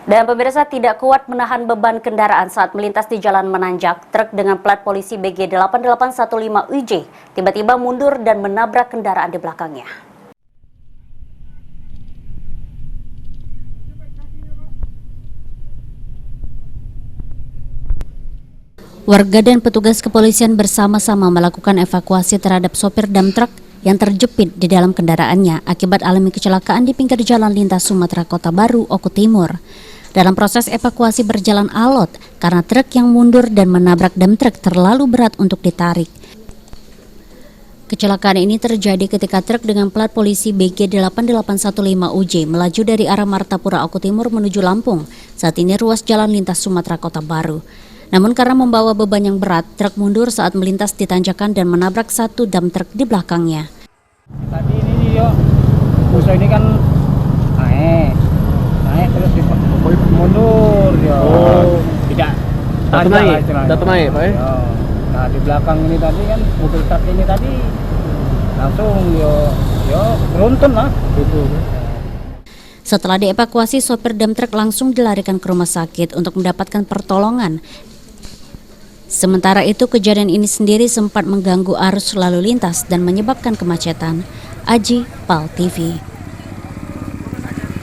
Dan pemirsa, tidak kuat menahan beban kendaraan saat melintas di jalan menanjak, truk dengan plat polisi BG 8815 UJ tiba-tiba mundur dan menabrak kendaraan di belakangnya. Warga dan petugas kepolisian bersama-sama melakukan evakuasi terhadap sopir dam truk yang terjepit di dalam kendaraannya akibat alami kecelakaan di pinggir jalan lintas Sumatera Kota Baru, Oku Timur. Dalam proses evakuasi berjalan alot karena truk yang mundur dan menabrak dam truk terlalu berat untuk ditarik. Kecelakaan ini terjadi ketika truk dengan plat polisi BG 8815 UJ melaju dari arah Martapura, Oku Timur menuju Lampung. Saat ini ruas jalan lintas Sumatera Kota Baru. Namun karena membawa beban yang berat, truk mundur saat melintas di tanjakan dan menabrak satu dam truk di belakangnya. Tadi ini yuk, bus ini kan naik terus mundur ya. Oh, tidak naik Pak ya? Nah di belakang ini tadi kan mobil truk ini tadi langsung yo beruntun lah gitu. Setelah dievakuasi, sopir dam truk langsung dilarikan ke rumah sakit untuk mendapatkan pertolongan. Sementara itu, kejadian ini sendiri sempat mengganggu arus lalu lintas dan menyebabkan kemacetan. Aji, PAL TV.